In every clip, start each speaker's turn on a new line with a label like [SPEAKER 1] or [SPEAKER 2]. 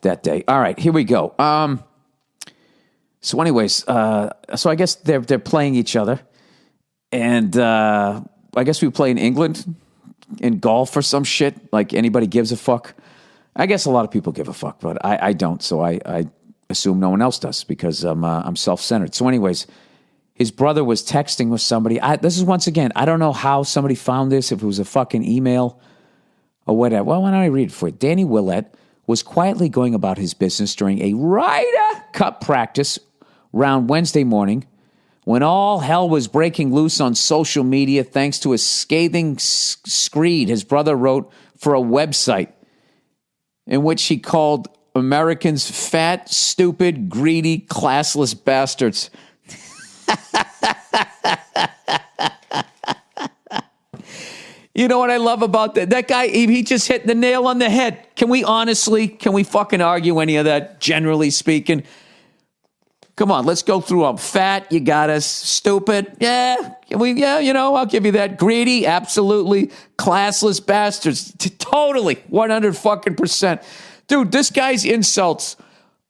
[SPEAKER 1] that day. All right, here we go. So anyways, so I guess they're playing each other. And I guess we play in England in golf or some shit. Like anybody gives a fuck. I guess a lot of people give a fuck, but I don't. So I assume no one else does because I'm self-centered. So anyways, his brother was texting with somebody. This is once again, I don't know how somebody found this, if it was a fucking email or whatever. Well, why don't I read it for you? Danny Willett was quietly going about his business during a Ryder Cup practice round Wednesday morning when all hell was breaking loose on social media thanks to a scathing screed his brother wrote for a website in which he called Americans fat, stupid, greedy, classless bastards. You know what I love about that? That guy, he just hit the nail on the head. Can we fucking argue any of that, generally speaking? Come on, let's go through them. Fat, you got us. Stupid, yeah. I'll give you that. Greedy, absolutely. Classless bastards, totally, 100 fucking %. Dude, this guy's insults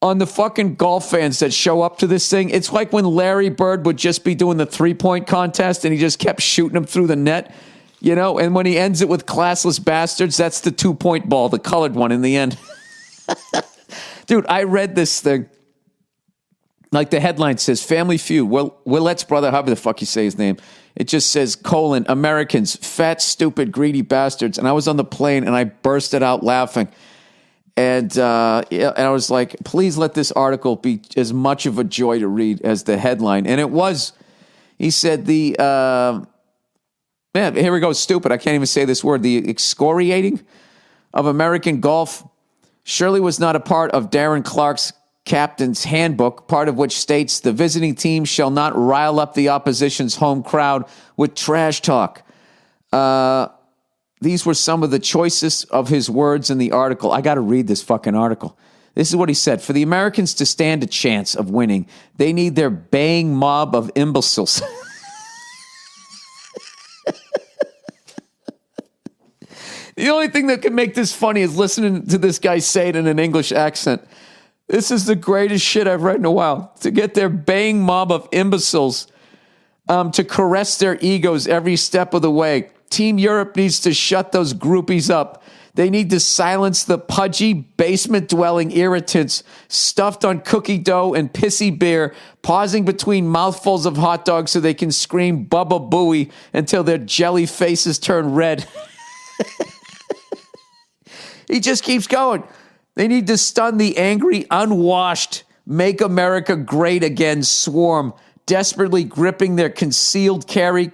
[SPEAKER 1] on the fucking golf fans that show up to this thing, it's like when Larry Bird would just be doing the 3-point contest and he just kept shooting them through the net, and when he ends it with classless bastards, that's the 2-point ball, the colored one in the end. Dude, I read this thing. Like the headline says, Family Feud, Willett's brother, however the fuck you say his name, it just says, Americans, fat, stupid, greedy bastards. And I was on the plane and I bursted out laughing. And I was like, please let this article be as much of a joy to read as the headline. And it was. He said here we go, stupid. I can't even say this word. The excoriating of American golf surely was not a part of Darren Clark's captain's handbook, part of which states the visiting team shall not rile up the opposition's home crowd with trash talk. These were some of the choicest of his words in the article. I got to read this fucking article. This is what he said. For the Americans to stand a chance of winning, they need their baying mob of imbeciles. The only thing that can make this funny is listening to this guy say it in an English accent. This is the greatest shit I've read in a while. To get their baying mob of imbeciles to caress their egos every step of the way. Team Europe needs to shut those groupies up. They need to silence the pudgy, basement-dwelling irritants stuffed on cookie dough and pissy beer, pausing between mouthfuls of hot dogs so they can scream Bubba Booey until their jelly faces turn red. He just keeps going. They need to stun the angry, unwashed, make America great again swarm, desperately gripping their concealed carry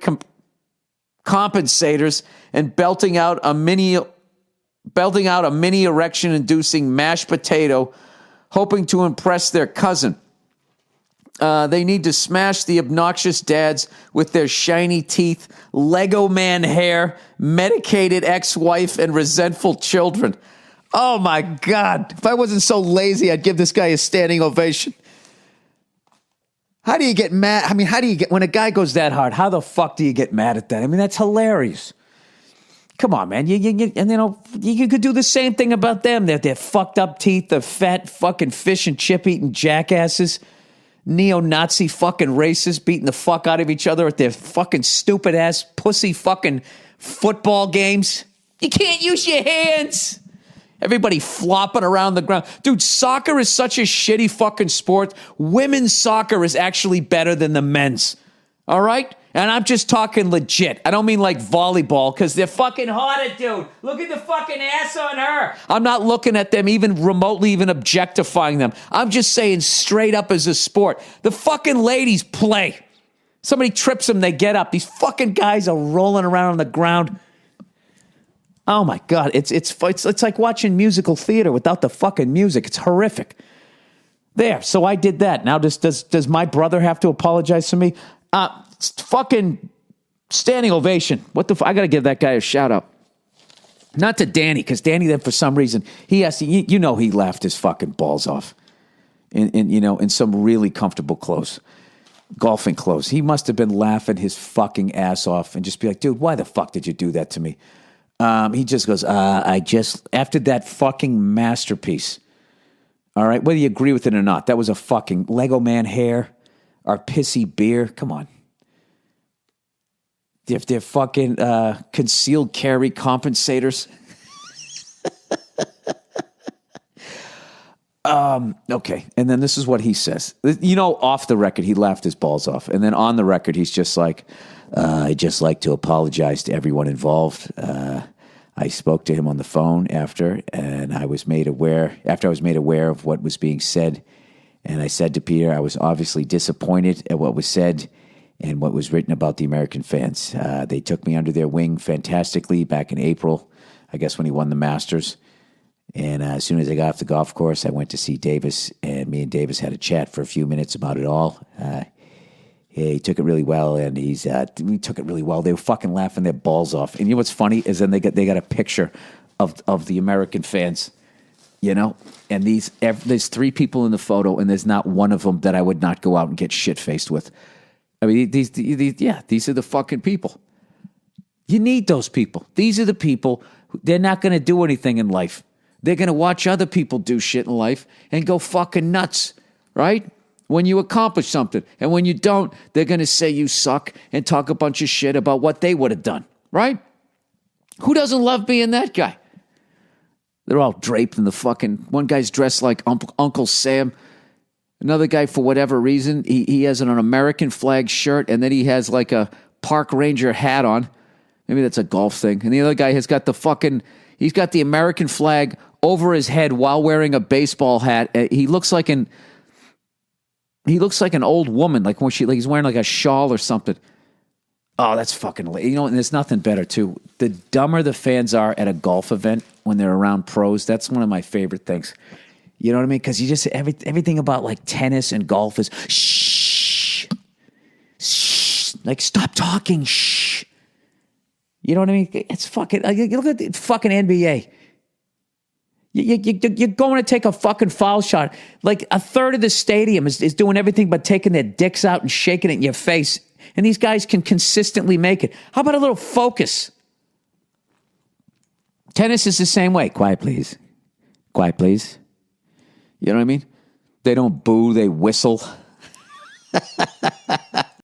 [SPEAKER 1] compensators and belting out a mini erection-inducing mashed potato, hoping to impress their cousin. They need to smash the obnoxious dads with their shiny teeth, Lego man hair, medicated ex-wife, and resentful children. Oh, my God. If I wasn't so lazy, I'd give this guy a standing ovation. How do you get mad? I mean, when a guy goes that hard, how the fuck do you get mad at that? I mean, that's hilarious. Come on, man. You could do the same thing about them. They're fucked up teeth, the fat fucking fish and chip eating jackasses, neo-Nazi fucking racists beating the fuck out of each other at their fucking stupid ass pussy fucking football games. You can't use your hands. Everybody flopping around the ground. Dude, soccer is such a shitty fucking sport. Women's soccer is actually better than the men's. All right? And I'm just talking legit. I don't mean like volleyball, because they're fucking hot, dude. Look at the fucking ass on her. I'm not looking at them even remotely even objectifying them. I'm just saying straight up as a sport. The fucking ladies play. Somebody trips them, they get up. These fucking guys are rolling around on the ground. Oh my God, it's like watching musical theater without the fucking music. It's horrific. There, so I did that. Now does my brother have to apologize to me? Fucking standing ovation. I got to give that guy a shout out. Not to Danny, because Danny then for some reason he has to. He laughed his fucking balls off in some really comfortable clothes, golfing clothes. He must have been laughing his fucking ass off and just be like, dude, why the fuck did you do that to me? He just goes, after that fucking masterpiece All right, whether you agree with it or not, that was a fucking Lego man hair, our pissy beer. Come on. If they're fucking concealed carry compensators. Okay, and then this is what he says. You know, off the record, he laughed his balls off. And then on the record, he's just like, I'd just like to apologize to everyone involved. I spoke to him on the phone after I was made aware of what was being said. And I said to Peter, I was obviously disappointed at what was said and what was written about the American fans. They took me under their wing fantastically back in April, I guess when he won the Masters. And as soon as I got off the golf course, I went to see Davis, and me and Davis had a chat for a few minutes about it all. He took it really well, and we took it really well. They were fucking laughing their balls off. And you know what's funny is then they got a picture of the American fans, you know. And there's 3 people in the photo, and there's not one of them that I would not go out and get shit faced with. I mean, these are the fucking people. You need those people. These are the people. They're not going to do anything in life. They're going to watch other people do shit in life and go fucking nuts, right? When you accomplish something. And when you don't, they're going to say you suck and talk a bunch of shit about what they would have done, right? Who doesn't love being that guy? They're all draped in the fucking... One guy's dressed like Uncle Sam. Another guy, for whatever reason, he has an American flag shirt, and then he has like a park ranger hat on. Maybe that's a golf thing. And the other guy has got the fucking... He's got the American flag over his head while wearing a baseball hat. He looks like an old woman, like when he's wearing like a shawl or something. Oh, that's fucking, you know, and there's nothing better too. The dumber the fans are at a golf event when they're around pros, that's one of my favorite things. You know what I mean? Because you just, everything about like tennis and golf is shh, like stop talking, shh. You know what I mean? It's fucking, look at the fucking NBA. You're going to take a fucking foul shot. Like a third of the stadium is doing everything but taking their dicks out and shaking it in your face. And these guys can consistently make it. How about a little focus? Tennis is the same way. Quiet, please. Quiet, please. You know what I mean? They don't boo, they whistle.